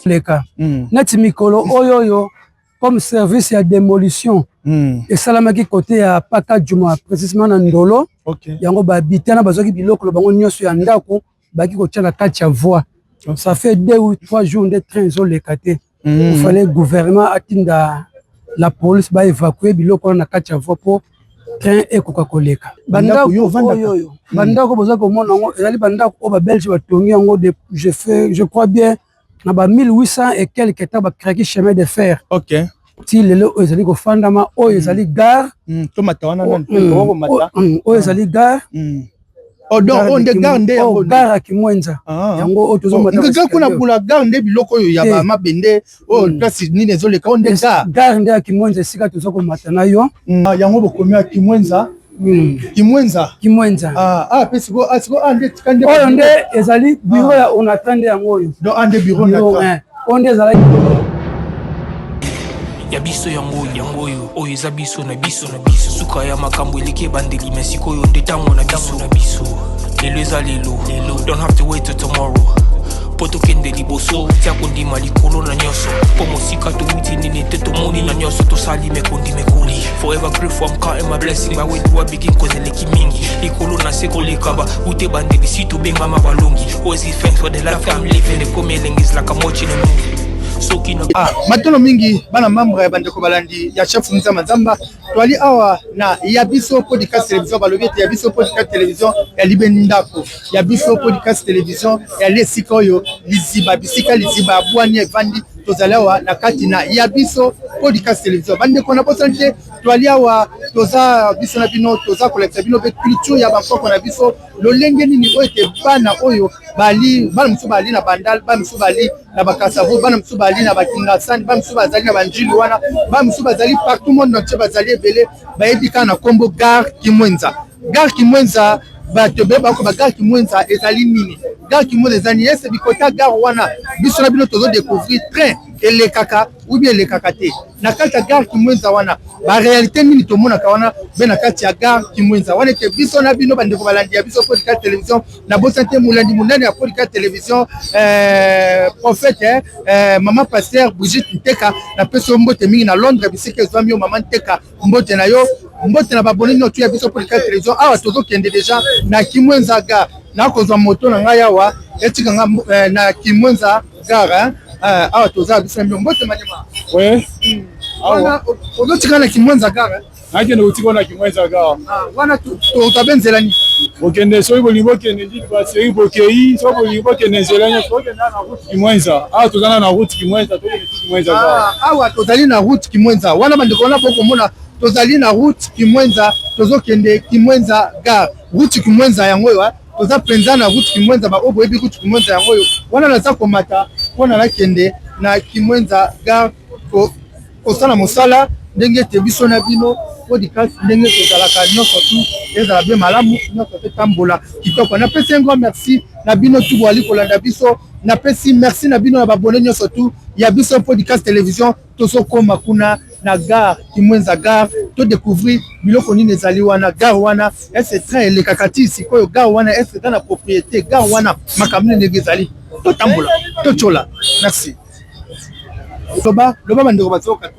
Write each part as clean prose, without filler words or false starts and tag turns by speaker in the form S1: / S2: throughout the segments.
S1: leka neti mikolo oyo comme service ya démolition et salamaki côté ya Paka Juma précisément na Ndolo yango ba bitana bazoki biloko lo bango nyonso ya ndako baki ko tia na kati ya voie. Ça fait 2 ou 3 jours de train zo lekate. Il fallait gouvernement atinda la police ba évacuer biloko na kati ya voie pour train ekoka koleka. Bandako yo bandako boza ko mona ngo ezali bandako o ba belge batongi yango de je crois bien na ba 1800 et quelques temps ba craquer chemin de fer.
S2: OK.
S1: Si lelo ezali ko fandama o ezali gare
S2: to matawana na ko mata
S1: o ezali gare
S2: donc on de gare nde yango
S1: gare Kimwenza yango o tozo mata
S2: ngaka kuna bula gare nde biloko yo ya ba mabende o place nini ezoleka on de
S1: gare nde Kimwenza sika tozo ko mata na yo
S2: yango bokomi ya Kimwenza
S1: Kimwenza
S2: pesiko ande tikande
S1: oyo nde ezali bureau ya on attendait yango yo
S2: donc ande bureau na
S1: on ezali
S3: ya biso yango oyo eza biso na biso suka ya makambo eleke bandeli mesiko yo ndetango na biso lelo eza lelo don't have to wait till tomorrow poto kende liboso tia kondima likolo na nyoso po mosika to witi nini te to moni na nyoso to sali mekoli forever grateful I'm counting my blessing my way to begin cause eleki mingi likolo na seko lekaba ute bandeli si to benga mabalongi always give thanks for the life I'm living the coming is like I'm watching a movie.
S2: Matono mingi bana membre ya bandeko balandi ya chef Nza Manzamba twali awa na ya biso podcast télévision balobete ya biso podcast télévision ya libendako ya biso podcast télévision ya lesikoyo liziba bisika liziba abwani evandi tozalawa na kati na ya biso podcast télévision bandeko na bosante twali awa toza biso na bino toza collecte bino be culture ya bafoko na biso lolenge nini oite bana oyo bana musu bali na bandal bana musu bali na bakasavo bana musu bali na bakingasani bana musu bazali na banjili wana bana musu bazali partout monde entier bazali ebele bayebika na kombo gare Kimwenza bato beba ko gare Kimwenza ezali nini gare Kimwenza ezali ese bikota gare wana biso na bino tozo découvrir train elekaka ou bien elekaka te na kati ya gare Kimwenza wana ba réalité nini tomona ka wana be na kati ya gare Kimwenza wana te biso na bino bandeko balandi ya biso podcast télévision na bosante mulandi munene ya podcast télévision prophète maman pasteur Brigitte Nteka na peso mbote mingi na Londres bisike zwami yo maman Nteka mbote na yo mbote na baboni no tu ya biso podcast télévision awa tozo kende déjà na Kimwenza gare na kozwa moto na ngai awa etika nga na Kimwenza gare awa toza biso mbote manema
S4: ouais
S2: wana ozotika na Kimwenza gare
S4: akende utika na Kimwenza gare
S2: wana tokabenzela ni
S4: okende soki bolingo kende ndi baseri bokei soki bolingo kende nzelanya soki na route Kimwenza awa tozana na route Kimwenza tokende Kimwenza gare
S2: awa tozali na route Kimwenza wana bandeko na poko mona tozali na route Kimwenza tozokende Kimwenza gare route Kimwenza yango yo toza penza na route Kimwenza ba obo ebi route Kimwenza yango yo wana naza komata wana nakende na Kimwenza gare kosala mosala ndenge te biso na bino podcast ndenge tozalaka nyonso tu ezala bien malamu nyonso te tambola kitoko na pesi ngo merci na bino tu bwali kolanda biso na pesi merci na bino na babone nyonso tu ya biso podcast télévision tozokoma kuna na gare Kimwenza gare to découvrir biloko nini ezali wana gare wana est train elekaka ti sikoyo gare wana est dans la propriété gare wana makambo ndenge ezali to tambola to chola merci loba bandeko bazoka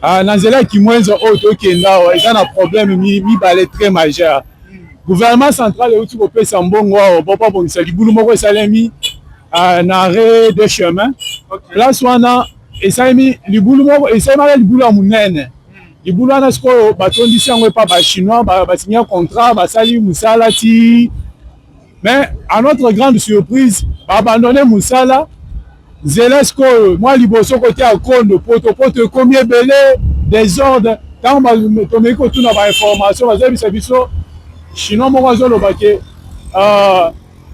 S4: na nzela ya Kimwenza oyo tokenda awa eza na problème mibale très majeur gouvernement central euti kopesa mbongo awa po babongisa libulu moko esalemi na arrêt de chemin place wana esalemi libulu moko esalemaka libulu ya monene libulu wana sikoyo batondisi yango epa bachinois basinya contrat basali mosala ti mais à notre grande surprise baabandonne mosala nzela sikoyo mwa liboso kote ya kondo poto ekomi ebele désordre ntango tomeki kotuna bainformation bazobisa biso chinois moko azoloba ke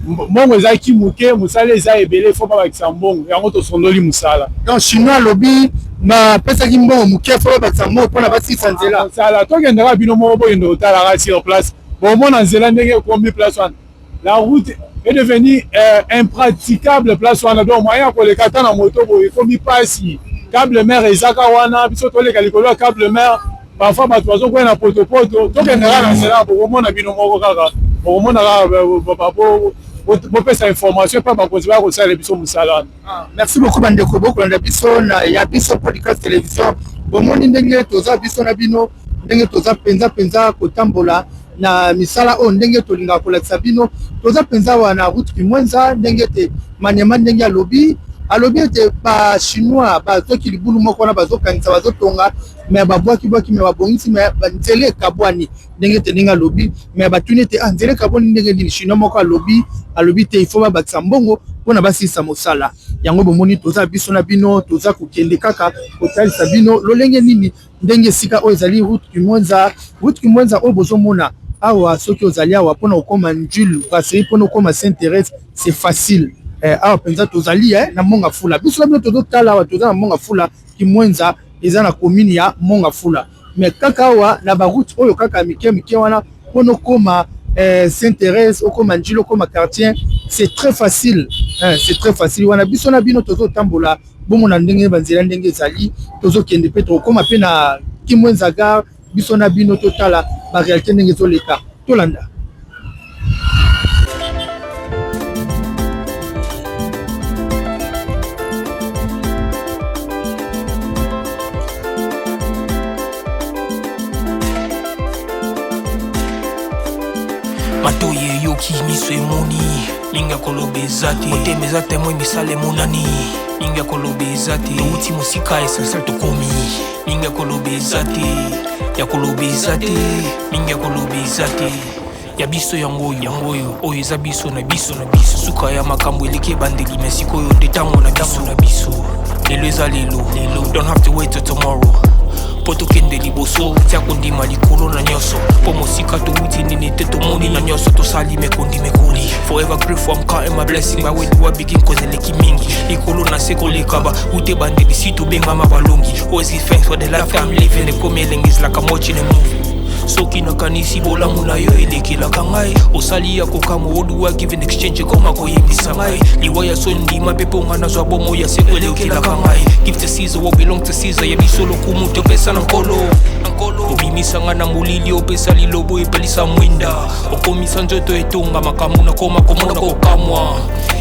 S4: mbongo ezalaki moke mosala eza ebele fo babakisa mbongo yango tosondoli mosala
S2: donc chinois alobi bapesaki mbongo moke fo babakisa mbongo mpona basilisa nzela
S4: mosala tokendaka bino moko boyende kotalaka sur place bomona nzela ndenge ekomi place wana la route est devenue impraticable place wana donc moyen ya koleka ata na moto boye ekomi pasi câble mer ezaka wana biso toleka likolo ya câble mer parfois bato bazokwea na potopoto tokendaka na nzela bokomona bino moko kaka bokomona kaka bopesa information pa bakonzi bakosala biso mosala.
S2: Merci beaucoup bandeko bokolanda biso na ya biso podcast télévision bomoni ndenge toza biso na bino ndenge toza penza kotambola na misala o ndenge tolinga kolakisa bino toza penza wana route kimwenza ndenge te manyema ndenge alobi ete ba chinois bazoki libulu moko na bazokanisa bazotonga me babwaki me babongisi me nzele kabwani ndenge te ndenge alobi me batuni te nzele kabwani ndenge ni chinois moko alobi te ifo babakisa mbongo mpona basisa mosala yango bomoni toza biso na bino toza kokende kaka kotalisa bino lolenge nini ndenge sika oyo ezali route kimwenza oyo bozomona awa soki ozali awa mpona okoma njulu brasserie mpona okoma Saint-Thérèse c'est facile awa penza tozali na Mongafula biso na bino tozotala awa toza na Mongafula Kimwenza eza na commune ya Mongafula mais kaka awa na baroute oyo kaka mike wana mpona okoma Saint-Thérèse okoma njulu okoma quartier c'est très facile wana biso na bino tozotambola bomona ndenge banzela ndenge ezali tozokende pe tokoma pe na Kimwenza gare biso na bino totala ba réalité ndenge ezoleka tolanda.
S3: Matoye yoki miso emoni ninga kolobezati otemeza temwe misale monani ninga kolobezati uti musika esasa tokomi ninga kolobezati ya kolobezati ninga kolobezati ya biso yangoyo oyo eza biso na biso suka ya makambo eleke bandeli mesikoyo ndetango na biso lelo eza lelo don't have to wait till tomorrow poto kende liboso tia kondima likolo na nyoso po mosika to wuti nini te to moni na nyoso to sali mekondi mekoli forever grateful I'm counting my blessing ba when you are begin cause eleki mingi likolo na seko lekaba ute bande bisitu benga mabalongi always give thanks for the life I'm living the coming is like I'm watching a movie soki na kanisi bolamu na yo elekilaka ngai osali ya kokamo oduwa give in exchange koma koyebisa ngai liwaya so ndima pepe nga nazwa bomo ya seko elekilaka ngai give to Caesar what belong to Caesar ya biso lokumu topesa na nkolo obimisa nga na molili opesa lilobo epelisa mwinda okomisa nzoto etonga makamu na koma komona kokamwa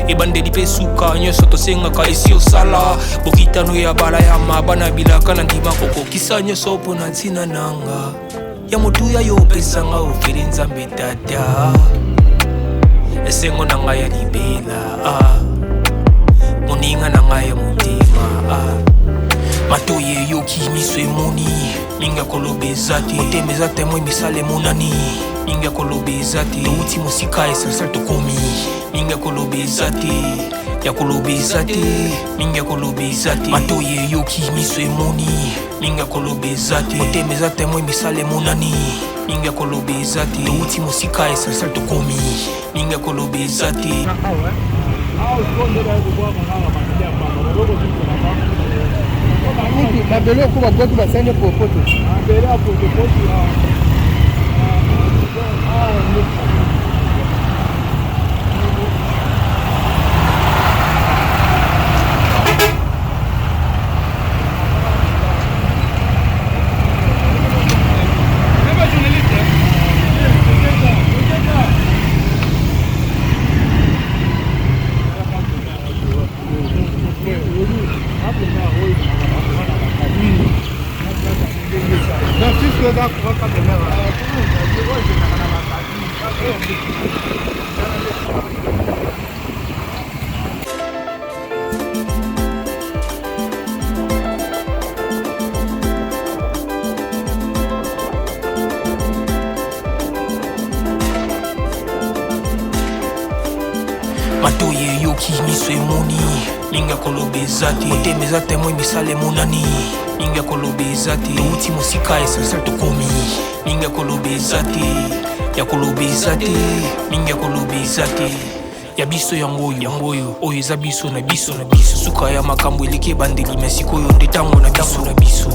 S3: ebandeli pe suka nyonso tosengaka esi osala bokitano ya bala ya mabana bilaka na ndima kokokisa nyonso mpona ntina nanga ya motuya yo pesanga oferi nzambe tata esengo na ngai ya libela moninga na ngai ya motima matoye yoki miso emoni ninga kolobezati otemeza temwe misale monani ninga kolobezati touti mosika esasa tokomi ninga kolobezati ya kolobezati ninga kolobezati matoye yoki miso emoni ninga kolobezati otemeza temwe misale monani ninga kolobezati touti mosika esasa tokomi ninga kolobezati
S2: mabele okuba bwaki basende popoto
S3: matoye yoki miso emoni ninga kolobezati otemeza temwe misale monani ninga kolobezati touti mosika esasa tokomi ninga kolobezati ya kolobezati ninga kolobezati ya biso yangoyo oyo eza biso na biso suka ya makambo eleke bandeli mesikoyo ndetango na biso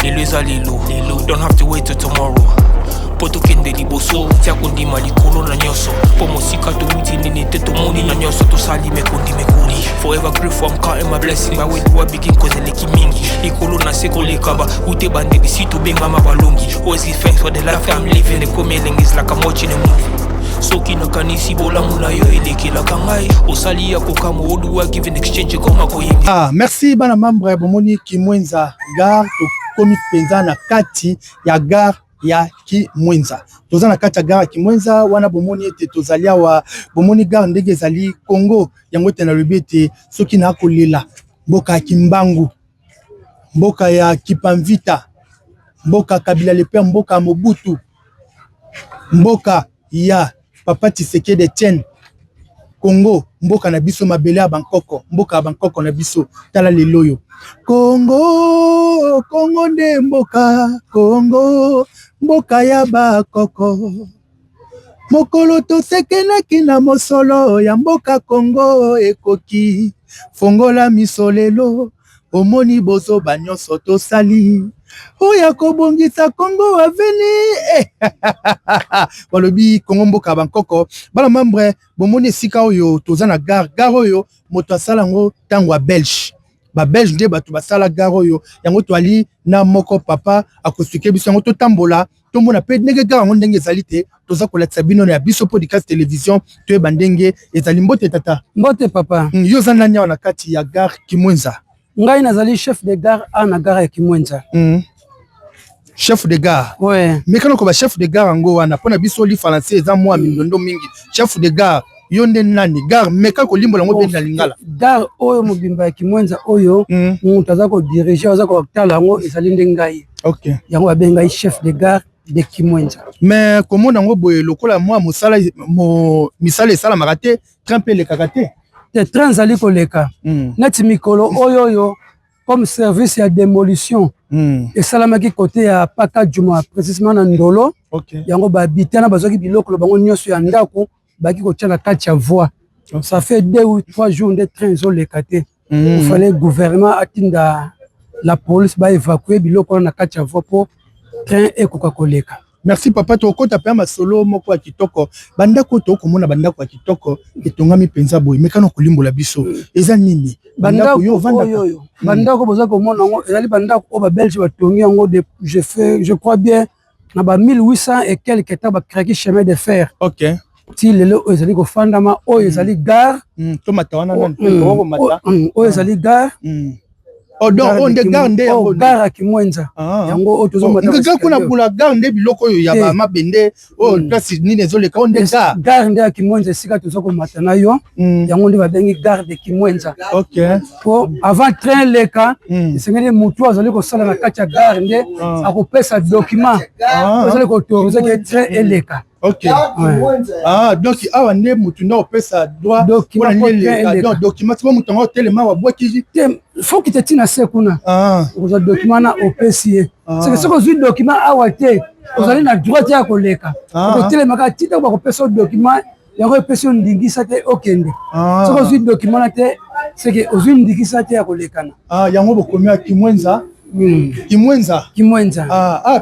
S3: lelo eza lelo don't have to wait till tomorrow poto kende liboso tia kondima likolo na nyoso po mosika to wuti nini te to moni na nyoso to sali mekondi mekoli forever grateful I'm counting my blessing ba when you are begin cause eleki mingi likolo na seko lekaba ute bande bisitu benga mabalongi always give thanks for the life I'm living the coming is like I'm watching a movie soki nakanisi bolamu na yo elekelaka ngai osali ya kokama oluwa give an exchange koma koyembi.
S2: Merci bana membre bomoni Kimwenza gare to komi penza na kati ya gare ya Kimwenza. Toza na kati ya gare Kimwenza wana bomoni ete tozalia wa bomoni gare ndenge ezali Congo yango ete na lobete soki na kolela mboka ya Kimbangu, mboka ya Kipamvita, mboka Kabila Lepe, mboka Mobutu, mboka ya Papa Tshisekedi Etienne, Congo, mboka na biso mabele ya Bangkoko, mboka ya Bangkoko na biso tala leloyo. Congo, Congo nde mboka, Congo, mboka ya Bakoko. Mokolo tosekenaki na mosolo ya mboka Congo ekoki, fongola misolelo, omoni bozo banyonso tosali. Oya kobongisa Congo aveni. Balobi Congo mboka Bangkoko. Bala membre bomoni sika oyo toza na gare oyo moto asala ngo tango a Belge. Ba Belge nde bato basala gare oyo yango toali na moko papa akosike biso yango totambola tomona pe ndenge gare ngo ndenge ezali te toza kolatisa bino na biso podcast télévision toyeba ndenge ezali. Mbote tata.
S1: Mbote papa.
S2: Yo za nani na kati ya gare Kimwenza?
S1: Ngai nazali chef de gare na gare ya Kimwenza.
S2: Chef de gare.
S1: Ouais.
S2: Mais quand on va chef de gare ngo wana pona biso li français za moi mindondo mingi. Chef de gare yonde nani gare meka ko limbo lango benda lingala.
S1: Gare oyo mobimba ya Kimwenza oyo mutaza ko diriger oza ko tala ngo ezali ndengai.
S2: OK.
S1: Yango abenga chef de gare de Kimwenza.
S2: Mais comment nango boye lokola moi mosala misala sala makate trempe le kakate.
S1: Te transali koleka. Neti mikolo oyo comme service ya démolition. Et salamaki côté ya Paka Juma précisément na Ndolo.
S2: OK.
S1: Yango ba bitana bazoki biloko lo bango nyoso ya ndako baki ko tia na kati ya voie. Ça fait 2 ou 3 jours de train zo lekate. Il fallait gouvernement atinda la police ba évacuer biloko na kati ya voie pour train ekoka koleka.
S2: Merci papa to kota pe ma solo moko ya kitoko bandako to komona bandako ya kitoko etongami penza boy mekano kolimbola biso eza nini
S1: bandako yo vandako bandako boza komona ngo ezali bandako o ba belge batongi ngo de je crois bien na ba 1800 et quelques temps ba créer chemin de fer.
S2: OK.
S1: Ti lelo ezali ko fandama o ezali gare
S2: to mata wana nan ko mata
S1: o ezali gare.
S2: Oh donc on de garde yango
S1: gare ya Kimwenza yango o tozo mata
S2: ngaka kuna bula garde biloko yo ya ba mabende o place nini ezoleka on de
S1: gare nde ya Kimwenza sika tozo ko mata na yo yango nde ba bengi gare de Kimwenza.
S2: OK.
S1: Po avant train leka esengeli mutu azali ko sala na kati ya gare nde akopesa document azali ko autoriser que train eleka.
S2: OK. Donc awa nde mutu na opesa droit
S1: document
S2: donc document c'est mutu ngo telema wa boki
S1: faut que tu tina sekuna oza document na opesi c'est que ce que ce document awa te ozali na droit ya koleka ko telema ka tita ba kopesa document yango opesi ndingisa te okende ce que ce document na te c'est que ozu ndingisa te ya kolekana
S2: yango bokomi ya Kimwenza.
S1: Kimwenza.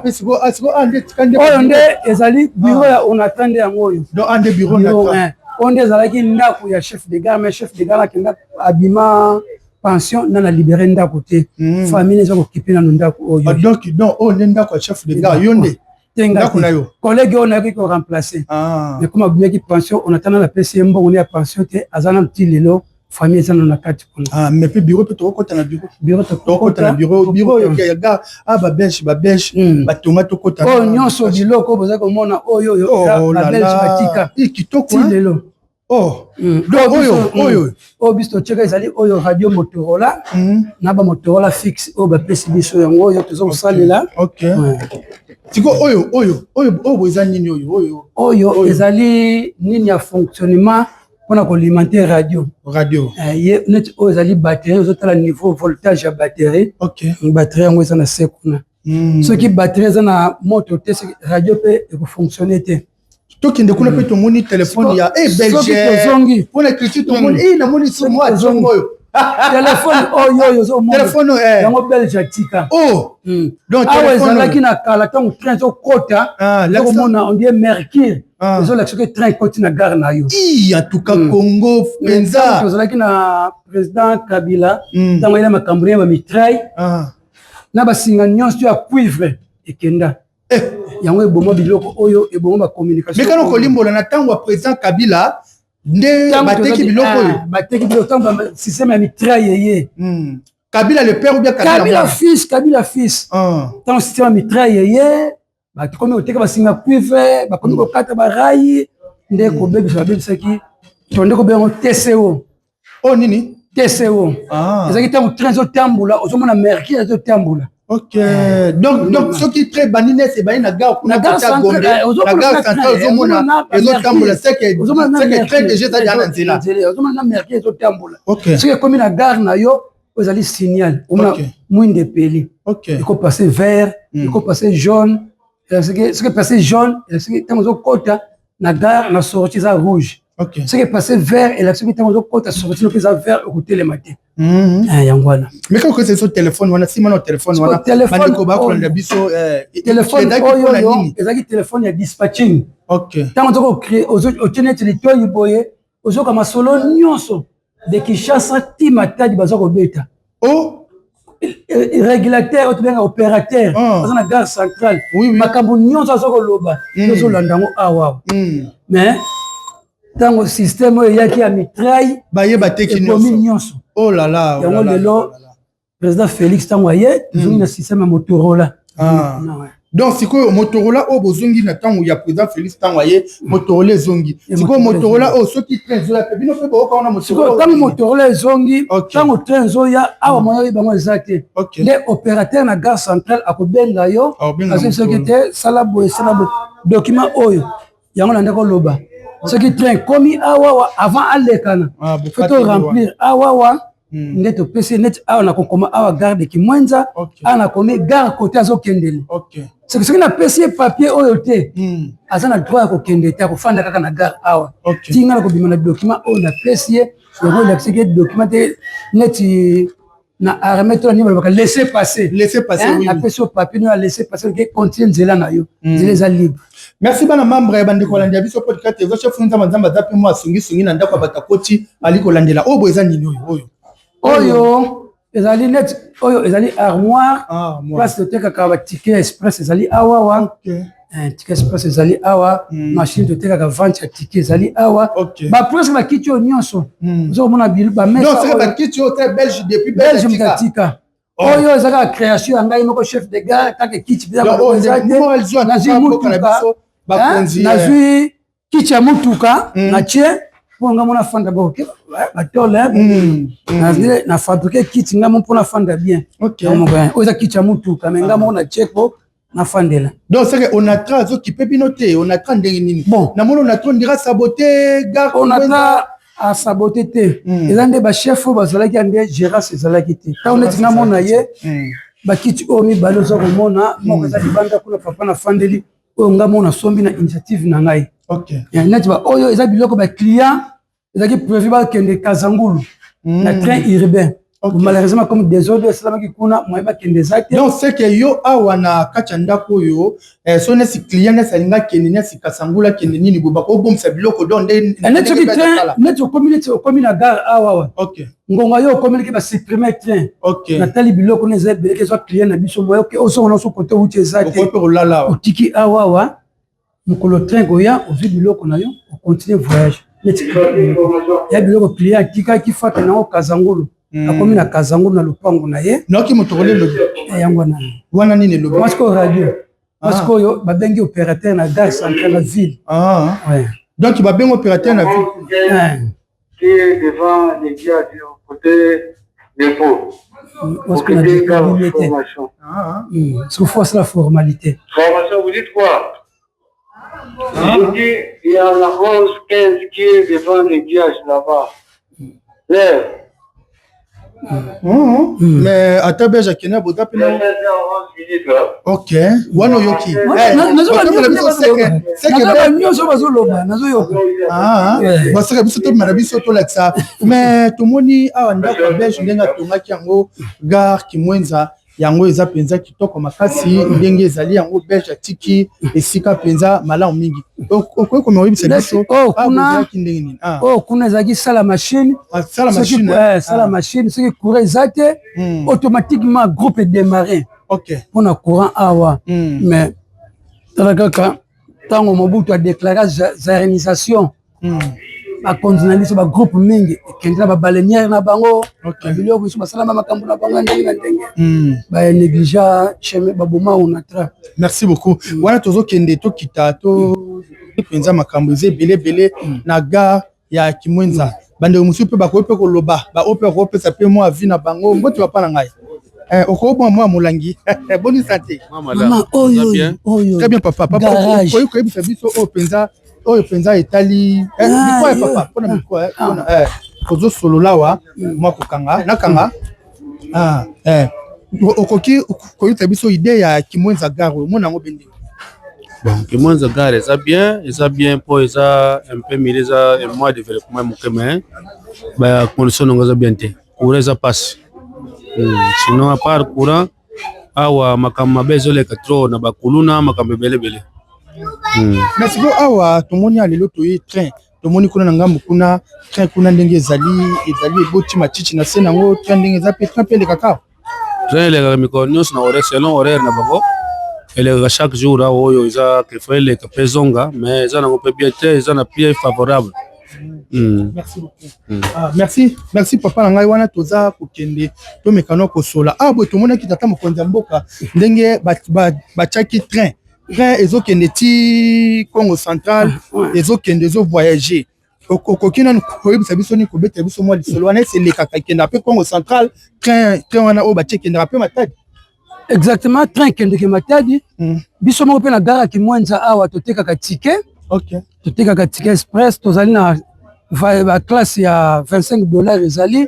S2: Pesiko ande tikande.
S1: Oyo nde ezali bureau ya on attendait yango oyo.
S2: Donc ande bureau na.
S1: On ezalaki ndako ya chef de gare mais chef de gare akenda abima pension na libérer ndako te. Famille eza ko kipe na ndako oyo.
S2: Donc on ndako ya chef de gare yonde.
S1: Ndako na yo. Collègue on a qui ko remplacer. Mais comme abima ki pension on attend la PCM bon on est à pension te azana petit lelo. Famille eza na kati kuna.
S2: Mais puis bureau peut tokota na bureau tokota na bureau ya gare ba belge ba tonga tokota.
S1: Oh nyonso biloko boza ko mona oyo la belge batika.
S2: Kitoko
S1: lelo.
S2: Oh
S1: oyo biso cheka ezali oyo radio Motorola na ba Motorola fixe oyo ba pesi biso yango oyo tozo kosalela.
S2: OK. Tiko oyo boza nini
S1: oyo ezali nini ya fonctionnement pour alimenter radio. Net oyo ezali batterie ozotala niveau voltage ya batterie.
S2: OK.
S1: Batterie yango eza na sekuna. Soki batterie eza na moto te radio pe eko fonctionner te.
S2: Tokende kuna pe tomoni téléphone ya belge. Pour écriture tomoni na moni sur moi zongo oyo.
S1: Téléphone oyo zo mo.
S2: Téléphone
S1: yango belge atika.
S2: Donc
S1: téléphone ezalaki na kala tango train zo kota. Là mona on dit Mercure. Zo la que train koti na gare na yo.
S2: En tout cas Congo penza.
S1: Ezalaki na président Kabila tango ile makamburia ba mitraille. Na basinga nyonso ya cuivre ekenda. yango eboma biloko oyo eboma ba communication.
S2: Mais quand on kolimbola na tango président Kabila nde bateki biloko oyo.
S1: Bateki biloko tango système ya mitraille.
S2: Kabila le père ou bien
S1: Kabila fils. Tant système ya mitraille ba komi oteka ba singa cuivre ba komi ko kata ba rayi nde ko bebisa ki tonde ko bengo TCO.
S2: Oh nini?
S1: TCO. Ezaki tango train zo tambula ozomona merki zo tambula.
S2: Ok. Donc ce qui très banine c'est banine na gare kuna kata Gombe. La gare centrale ozomona ezo tambula c'est que très que j'étais dans nzela.
S1: Ozomona merki zo tambula.
S2: Ok.
S1: C'est que comme na gare na yo ozali signal. On mwinde peli.
S2: Ok.
S1: Il faut passer vert, il faut passer jaune. Ce qui est passé jaune, ce qui est passé na gare na sorti ça rouge.
S2: Ok.
S1: Ce qui est passé vert et ce qui est passé sorti ça vert au côté le matin. Yangwana.
S2: Mais quand c'est sur téléphone, on a si mon téléphone, on a
S1: téléphone
S2: ko ba ko la biso
S1: téléphone ezaki téléphone ya dispatching.
S2: Ok.
S1: Tant on créer au tenir territoire yiboye, ozo kama solo nyonso de Kinshasa Timatadi bazoko beta.
S2: Oh
S1: régulateur ou bien opérateur dans la gare centrale makambo nyonso azoko loba nyonso landango awa mais dans le système yaki ya mitraille
S2: baye bateki
S1: nyonso
S2: oh là là
S1: yango lelo président Félix Tangoye zungi na système ya Motorola.
S2: Donc siko Motorola o bozongi na tango ya président Félix Tangoye Motorola zongi siko Motorola o soki train zo la bino pe ba na Motorola
S1: tango Motorola zongi tango train zo ya awa moyo bango ezate les opérateurs na gare centrale akobenga yo parce que ce qui était salabo document oyo yango ndako loba ce qui train komi awa avant alekana faut remplir awa ndeto pesi net awa na kokoma awa gare de Kimwenza ana komi gare côté azo kendele. C'est que ce qui n'a pas de papier oyote azana droit ko kende ta ko fanda kaka na gare awa tinga ko bimana document o na pesier yo la que document net na armée to ni ba laisser passer oui na pesi papier no laisser passer que contient zela na yo zela za libre.
S2: Merci bana membre ya bandi ko landia biso podcast ezo chef nzamba nzamba zapi mo sungi na ndako batakoti ali ko landela obo eza nini
S1: oyo ezali net oyo ezali armoire place de teka ba ticket express ezali awa ticket express ezali awa machine de teka vente ya ticket ezali awa ba presque ba kiti nyonso zo mona bilu ba mesa
S2: non c'est ba kiti au belge depuis
S1: belge mtatika oyo ezaka création ya ngai moko chef de gare kaka kiti bila nazwi kiti ya mutuka na tie ponga mona fanda boke batole na fabriquer kit ngamo pona fanda bien oza kit ya mutuka mais ngamo na checkbo na fandela
S2: donc c'est que on a tra zo qui peut binoter on a tra ndenge nini na mona on a tra ndira saboter gare
S1: on a tra a saboter te ezande ba chef bazalaki ande gérance ezalaki te ta on est ngamo na ye ba kit o mi balozo ko mona moko za libanda kuna papa na fandeli o ngamo na sombi na initiative na ngai ya net ba oyo eza biloko ba client ezaki prévu ba kende Kazangulu na train urbain malheureusement comme des autres islam qui kuna moi ba kende zaki
S2: donc c'est que yo awana kachanda ko yo sonne si client na salinga kende na si Kazangula kende nini bo ba ko bomsa biloko donc
S1: net qui train net community na gare awa ngonga yo community ba supprimer train na tali biloko na za beleke zo client na biso moyo ke oso na so côté uti zaki otiki awa mukolo train goya ovi biloko na yo on continue voyage. Il y a des clients qui font que Kazangulu. Akomi na Kazangulu na lupango na ye.
S2: Non qui motolé le
S1: yangwana.
S2: Wana nini le.
S1: Parce que radio. Parce que yo ba bengi opérateur na gare centrale la ville.
S2: Ouais. Donc il va bien opérateur na ville.
S5: Qui est devant les gars du côté dépôt.
S1: Parce que la formation. Sous force la formalité.
S5: Formation, vous dites quoi? Je dis, il y a la 11-15 qui est devant le guillage là-bas.
S2: Mais à ta belle Jacqueline, vous tapez là. Ok. Wano yoki. C'est que
S1: nous sommes au Loba.
S2: Parce que vous êtes malade, vous êtes là ça. Mais tout le monde a un d'accord belge, il y a un tournoi qui en gare qui mwenza. Yango eza penza kitoko makasi ndenge ezali yango belge tiki esika penza malamu mingi okwe ko moyibi biso
S1: kuna kindenge nini kuna ezaki sala machine sala machine ce qui courait zate automatiquement groupe démarrer pour na courant awa mais Talakaka tango Mobutu a déclaré zarénisation. Ba condamnation ba groupe mingi kendela ba baleinière na bango biloko so basala makambo na bango ndenge na ndenge ba négligea chemin ba boma on atra.
S2: Merci beaucoup. Wana tozo kende to kita to penza makambo belé na gare ya Kimwenza bande musu pe ba ko pe ko loba ba ope ça pe moi vie na bango mbote va pa na ngai okobwa moi molangi bonne santé
S1: maman oyo
S2: très bien papa ko ko biso o penza oyo penza etali mikwa papa pona mikwa pona kozo solo lawa mwa kokanga nakanga okoki koyita biso idée ya Kimwenza gare mona ngo bende
S6: bon Kimwenza gare eza bien pour eza un peu mileza et moi développement mukeme ba condition ngo bien te courant eza passe sinon à part courant awa makamba bezoleka trop na bakuluna makambe belebele.
S2: Merci beaucoup awa tomoni alelo toyi train tomoni kuna na ngambo kuna train kuna ndenge ezali eboti machichi na sena ngo train ndenge za pe train le kakao
S6: train le mikonios na horaire selon horaire na bango ele chaque jour oyo iza que fait le pezonga mais ça na ngo bien te ça na pied favorable.
S2: Merci beaucoup. Merci papa na ngai wana toza kokende to mekano ko sola bo tomona ki tata mokonza mboka ndenge ba chaki train ezokende ti Congo central ezokende ezo voyager okokina koyebisa biso ni kobeta biso mwa lisolo wana c'est le kaka kenda pe Congo central train wana o ba chekenda pe Matadi
S1: exactement train kende ke Matadi biso mo pe na gare Kimwenza awa totekaka ticket totekaka ticket express tozali na va classe ya $25 ezali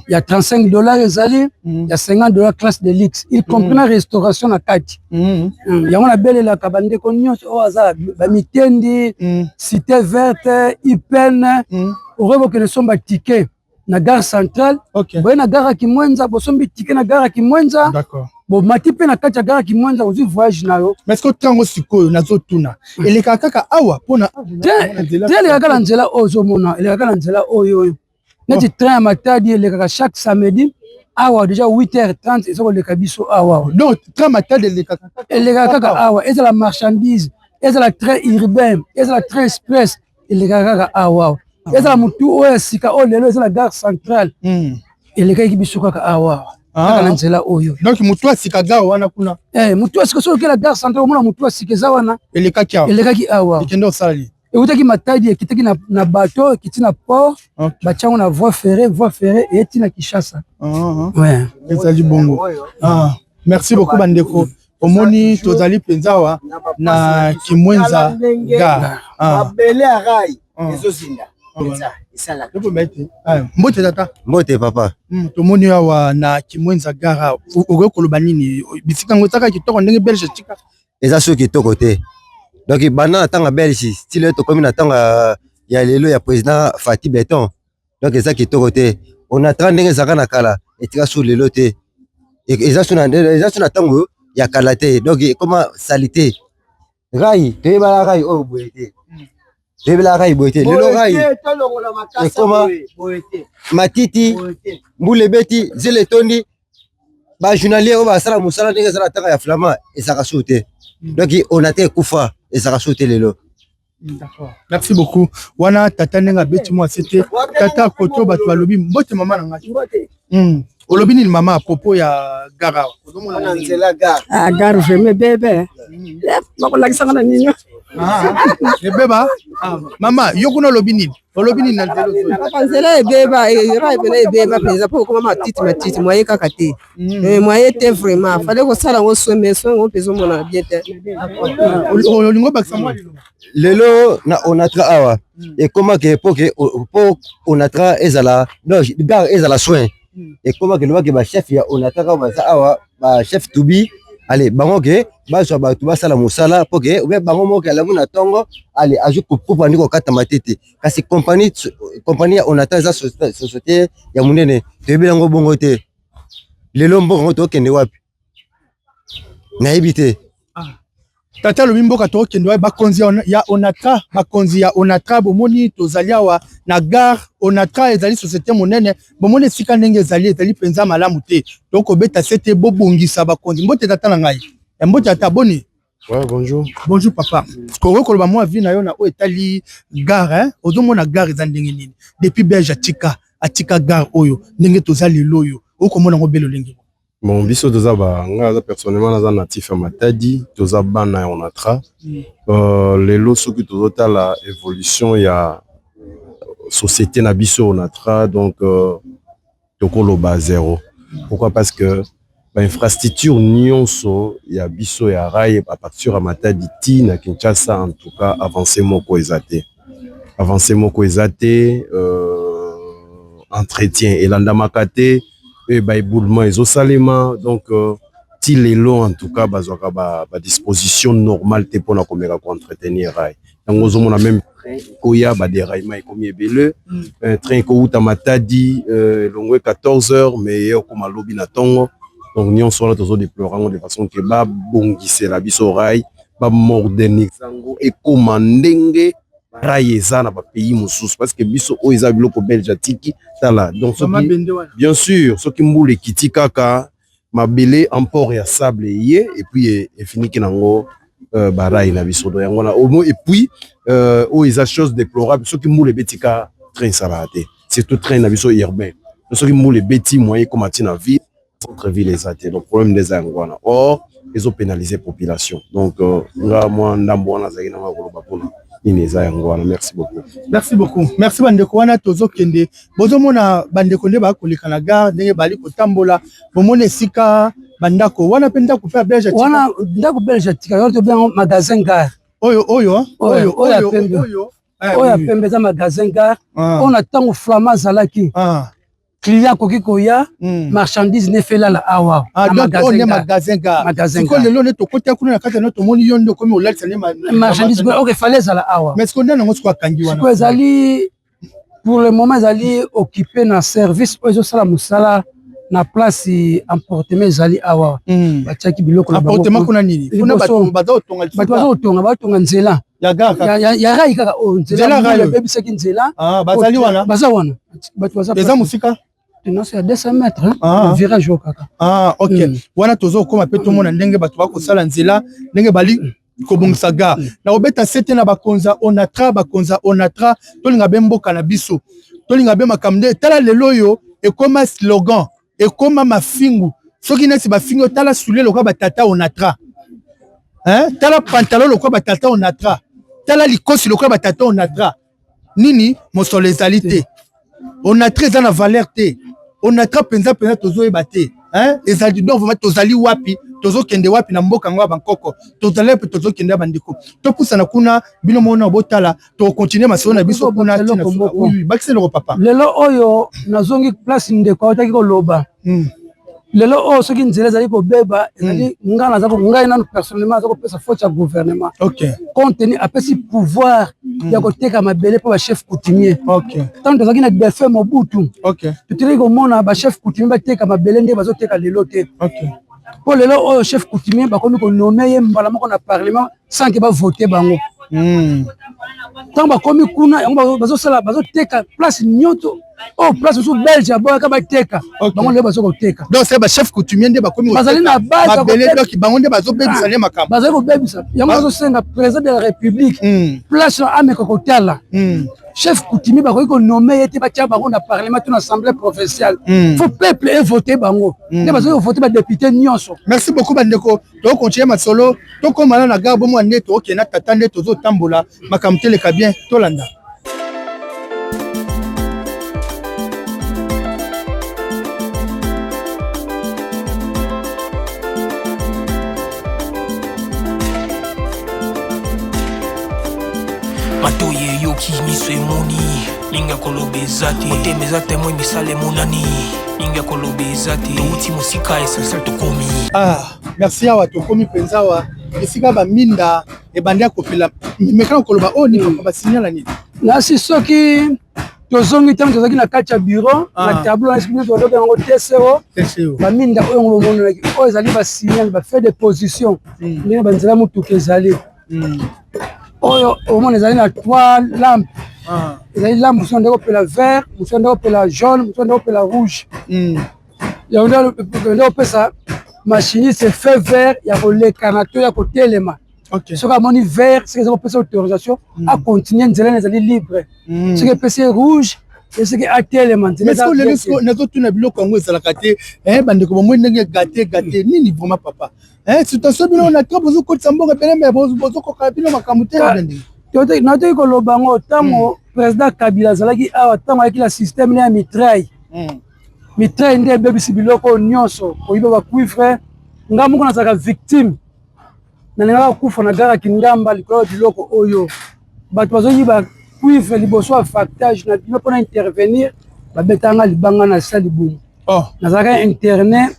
S1: ya $35 ezali ya $50 classe de luxe il comprend restauration na kati yango na belela ka bande ko nyonso o aza ba mitendi cité verte ipen orebo que ne sont ba ticket na gare centrale boye na gare Kimwenza bosombi ticket na gare Kimwenza
S2: d'accord
S1: bon mati pe na kati ya gare Kimwenza ozi voyage na yo
S2: mais est-ce que tango sikoyo nazotuna eleka kaka awa pona
S1: eleka kala nzela ozomona eleka kala nzela oyo neti train ya Matadi eleka chaque samedi awa déjà 8h30 ezokoleka biso awa
S2: donc train Matadi
S1: eleka kaka awa ezala marchandise ezala train urbain ezala train express eleka kaka awa ezala mutu oyo sika o lelo ezala gare centrale elekaki biso kaka awa kaka nzela oyo
S2: donc mutu asika gare wana kuna
S1: mutu asika so kela gare centrale omona mutu asika eza wana elekaki awa
S2: ekende osali
S1: eutaki Matadi ekitaki na bateau ekiti na port batiango na voie ferrée eyeti na Kinshasa
S2: ezali bongo merci beaucoup bandeko omoni tozali penzawa na Kimwenza gare
S7: mabele ya rai ezozinda
S2: mbote tata
S8: mbote papa
S2: tomoni awa na Kimwenza gare okoki koloba nini bisika ngo ezaka kitoko ndenge belge tika
S8: eza so kitoko te donc banda na tanga belge style tokomi na tanga ya lelo ya président Fati Beton donc eza kitoko te on a 30 ndenge ezaka na kala etika so lelo te eza so na tango ya kala te donc comment salité rai toyebala rai oyo boye te toyebala rai boye te lelo rai ekoma matiti mbule beti zele tondi ba journalier oyo basala mosala ndenge ezala tanga ya flama ezaka so te donc on a te kufa ezaka so te lelo.
S2: D'accord. Merci beaucoup. Wana tata nenga beti moi c'était tata koto bato balobi mbote mama na ngai. Olobi ni mama à propos ya gara.
S7: Ozomona nzela gara.
S9: Ah gara je me bébé. Bakolakisa ngana nini?
S2: Ebeba mama yokuna olobi nini na nzela zo.
S9: Papa nzela ebeba era ebeba peza po koma matiti moye kaka te. Moye te vraiment fallait ko sala ngo sweme ngo pezo mona bien te.
S2: Olingo bakisa moi
S8: lelo na onatra awa et comment que pour onatra ezala non gare ezala soin et comment que le ba chef ya onatra ba awa ba chef tubi allez bango ke ba so ba tuba sala musala pour que ou bien bango mo ke la muna tongo allez ajoute pour pandi ko kata matete kasi compagnie onatra za société ya munene tebi ngo bongo te lelo mbongo to kende wapi na ebité
S2: tata lobi mboka to kende wa bakonzi ya onatra bakonzi ya onatra bomoni tozali awa na gare onatra ezali société monene bomoni sika ndenge ezali penza malamu te donc obeta sete bobongisa bakonzi mbote tata na ngai mbote tata boni
S10: Ouais, bonjour.
S2: Bonjour papa. Koro koloba moi vie na yo na o etali gare hein. Ozomona gare za ndenge nini. Depuis Belge atika gare oyo ndenge tozali loyo. Okomona ngo belo lengi.
S10: Bon biso toza ba nga personnellement naza natif à Matadi, toza bana on atra. Lelo soki tozota la évolution ya société na biso on atra donc tokoloba zéro. Pourquoi? Parce que infrastructure nyonso ya biso ya rail à partir à Matadi ti na Kinshasa en tout cas avancé moko ezate entretien elanda makate et éboulement ezosalema donc ti lelo en tout cas bazwaka ba disposition normale te pona komeka ko entretenir rail tango zomona même koya ba déraillement ekomi ebele un train ko uta Matadi longwe 14h mais okoma lobi na tongo. Donc, nous sommes tous déplorants de façon que ba bongise la biso rail, ba moderniser et commander rail ça na ba pays mususu parce que biso o eza biloko belge tiki tala. Donc bien sûr, ce qui mboule kiti kaka mabele en port ya sable yé et puis fini kinango ba rail na biso do yango na omo et puis o eza chose déplorable ce qui mboule betika train salate. C'est tout train na biso urbain. Ce qui mboule beti moyen comme atina ville centre-ville exacté. Le problème des Angwana. Or, ils ont pénalisé la population. Donc, moi, merci beaucoup.
S2: Merci beaucoup. Merci bandeko wana tozo kende. Bozo mona bandeko nde ba kolika na gare ndenge bali kotambola. Bomone sika bandako wana penda ko faire belge tika.
S1: Wana ndako belge tika yo to bien magasin gare.
S2: Oyo
S1: pembe za magasin gare. On attend au flamand zalaki. Client koki koya marchandise ne fait là la awa
S2: magasin gare ko lelo ne to kota kuna na kata no to moni yondo komi olalisa ne
S1: marchandise ko fallait ça la awa
S2: mais ce qu'on a nango kwa kangi wana
S1: ko ezali pour le moment ezali occupé na service ozo sala musala na place emportement ezali awa batiaki biloko na
S2: emportement kuna nini kuna bato
S1: batonga nzela ya rai kaka nzela rai bebisaki nzela
S2: bazali wana
S1: baza wana bato baza
S2: eza musika
S1: non c'est à 200 mètres hein virage au kaka
S2: OK wana tozo koma pe to mona ndenge bato bakosala nzela ndenge bali kobongisa gare na obeta sete na bakonza onatra tolinga be mboka na biso tolinga be makamde tala lelo yo ekoma slogan ekoma mafingu soki nesi bafingo tala soule lokwa batata onatra hein tala pantalon lokwa batata onatra tala likosi lokwa batata onatra nini mosolo ezali te onatra eza na valeur te onatra penza tozo yeba te hein ezali donc vraiment tozali wapi tozo kende wapi na mboka ngwa bankoko tozali pe tozo kende bandiko to pusana kuna bino mona botala to continuer masolo na biso kuna tina oui bakise le papa
S1: lelo oyo nazongi place ndeko otaki ko loba lelo oyo soki nzela ezali kobeba ezali nga naza ko ngai nanu personnellement aza kopesa faute ya gouvernement compte tenu apesi pouvoir ya koteka mabele po ba chef coutumier tant tozaki na défait Mobutu tutili komona ba chef coutumier bateka mabele nde bazoteka lelo te po lelo oyo chef coutumier bakomi konome ye mbala moko na parlement sans que ba voter bango tant bakomi kuna yango bazoteka place nyoto oh place sous belge aboyaka bateka bango nde bazokoteka
S2: donc c'est ba chef coutumier nde bakomi
S1: bazali na base
S2: babele donc bango nde bazobebisa ne makambo
S1: bazali kobebisa yango bazosenga président de la république place na ameka kotala chef coutumier bakoki konome ye te batia bango na parlement to na assemblée provinciale faut peuple et voter bango nde bazali voter ba député nyonso.
S2: Merci beaucoup bandeko to continuer masolo to komala na gare bomo nde to okena tata nde tozo tambola makambo teleka bien tolanda.
S3: Matoye yoki miso emoni linga kolobe ezate otemeza temoi misale monani linga kolobe ezate touti mosika essentiel tokomi
S2: merci awa tokomi penza wa esika baminda ebandia kopela mekana koloba o ni papa basignala nini
S1: nasi soki tozongi ntango tozalaki na kati ya bureau na tableau na esipili todoki yango TCO baminda oyo ngomonaki oyo ezali basignal bafait de position ndenge banzela motuka ezali oyo omona ezali na 3 lampes ezali lampe mosusu nde kopela vert mosusu nde kopela jaune mosusu nde kopela rouge yango nde kopesa machiniste fait vert ya kolekana to ya kotelema soki amoni vert soki eza kopesa autorisation acontinue nzela ezali libre soki epesi rouge soki atelema
S2: nazotuna biloko yango ezalaka te bandeko bamoi ndenge gate nini vraiment papa situation bino na trop bozokotisa mbongo ebele bozokoka bino makambo te
S1: natoki koloba yango ntango président Kabila azalaki awa ntango ayaki la système ne ya mitraille nde ebebisi biloko nyonso koyiba bacuivre nga moko nazalaka victime nalingaka kufa na garaki ngamba likolo ya biloko oyo bato bazoyiba cuivre liboso ya factage na bino mpona intervenir babetanga libanga na sa libumu nazalaka interne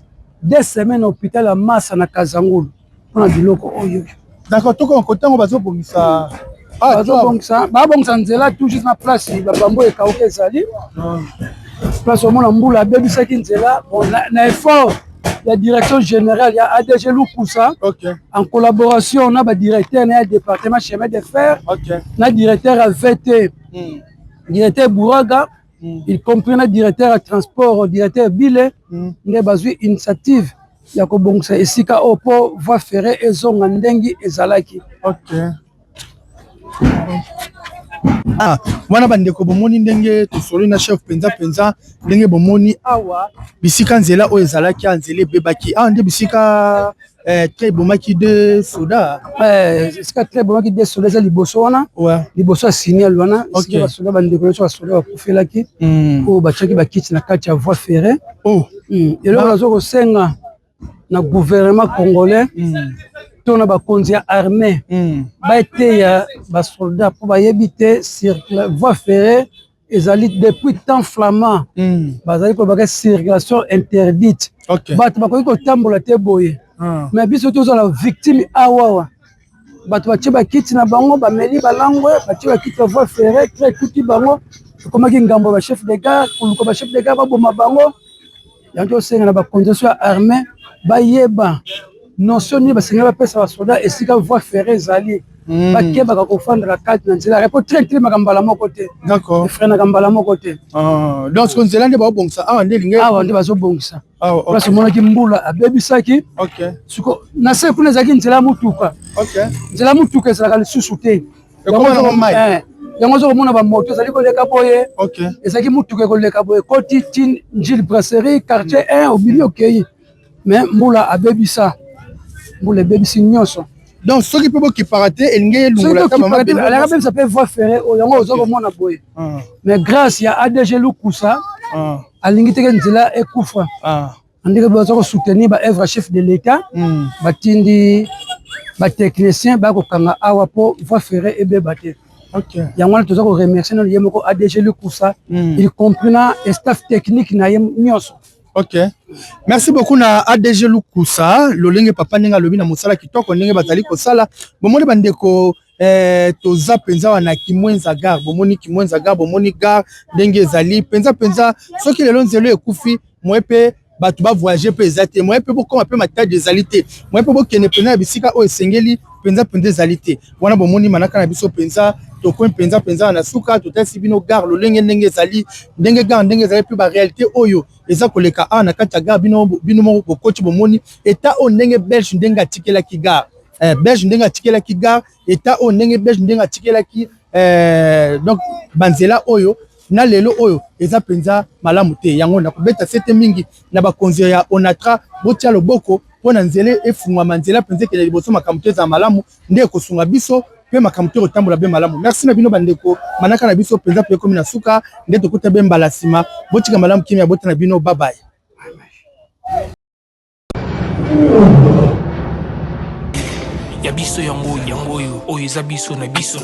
S1: 2 semaines na hôpital ya Massa na Kazangulu mpona biloko oyo
S2: d'accord toko kotango bazobongisa
S1: babongisa nzela tout juste na place babambo ekauka ezali place omona mbula abebisaki nzela na effort la direction générale ya ADG Lukusa en collaboration na directeur na département chemin de fer na directeur à VT directeur Bouraga il compris na directeur à transport directeur Bile nde bazwi initiative ya kobongisa esika opo voie ferrée ezonga ndengi ezalaki
S2: wana bandeko bomoni ndenge tosoli na chef penza ndenge bomoni awa bisika nzela oyo ezalaki nzela ebebaki nde bisika très bomaki de soda
S1: esika très bomaki de soda eza liboso wana liboso ya signal wana esika basoda bandeko nyonso basoda bakufelaki oyo batiaki bakiti na kati ya voie ferrée eloko nazo kosenga na gouvernement congolais tona bakonzi ya armée baeteya basoldat mpo bayebi te voie ferrée ezali depuis temps flamand bazali kolobaka circulation interdite bato bakoki kotambola te boye mais biso tozala victime awawa bato batie bakiti na bango bameli balangwe batie bakiti ya voie ferrée tre tuti bango ekomaki ngambo ya bachef de gare koluka bachef de gare baboma bango yango tosenga na bakonzi ya armée bayeba notion nini basenga bapesa basoda esika voie ferrée ezali bakebaka kofandela kati na nzela repo train makambala moko te efrenaka mbala moko te
S2: donc nzela nde baobongisa awa nde elingi
S1: awa nde bazobongisa place omonaki mbula abebisaki siko na se kuna ezalaki nzela ya mutuka nzela ya mutuka ezalaka lisusu te yango ozokomona bamoto ezali koleka boye ezalaki mutuka ekoleka boye koti tine njili brasserie quartier 1 obili okei mais mbula abebisa mbula ebebisi nyonso
S2: donc soki mpe bokipaka te elingi elungolaka
S1: abebisa mpe voie ferrée oyo yango ozokomona boye mais grâce ya ADG Lukusa alingi teke nzela ekufa andike baza kosoutenir baœuvre chef de l'état batindi batechnicien bakokanga awa mpo voie ferrée ebeba te yango wana toza koremercie nano ye moko ADG Lukusa il compris na staff technique na ye nyonso
S2: merci beaucoup na ADG Lukusa lolenge papa ndenge alobi na mosala kitoko ndenge bazali kosala bomoni bandeko toza penza wana Kimwenza gare bomoni Kimwenza gare bomoni gare ndenge ezali penza soki lelo nzelo ekufi moyepe bato ba voyager pe ezate moyepe bokoma pe matadi ezali te moyepe bokene pena ya bisika oyo esengeli penza ezali te wana bomoni manaka na biso penza tokoi penza na suka totasi bino gare lolenge ndenge ezali ndenge gare ndenge ezali pe ba réalité oyo eza koleka na kati ya gare bino moko bokoti bomoni eta o ndenge belge ndenge atikelaki gare belge ndenge atikelaki gare eta o ndenge belge ndenge atikelaki donc banzela oyo na lelo oyo eza penza malamu te yango na kobeta sete mingi na bakonzi ya onatra botia loboko pona nzele efungwa nzela penza ke liboso makambo te za malamu nde kosunga biso pe makambo te kotambola be malamu merci na bino bandeko manaka na biso penza pe komi na suka nde tokuta be mbala sima botika malamu kimia bota na bino bye bye
S3: ya biso yango oyo eza biso na biso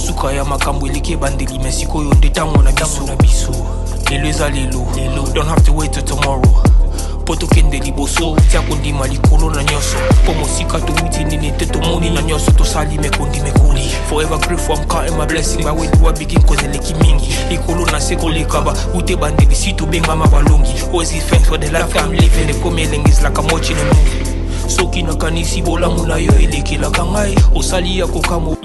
S3: suka ya makambo eleki ebandeli mesikoyo nde ntango na biso lelo eza lelo don't have to wait till tomorrow po tokende liboso tia kondima likolo na nyonso po mosika towuti nini te tomoni na nyonso tosali mekoli forever grateful I'm counting my blessing my way to a begin cause eleki mingi likolo na se kolekaba ute bandeli si tobengama balongi always give thanks for the life I'm living the coming is like I'm watching a movie soki nakanisi bolamu na yo elekelaka ngai osali ya kokamo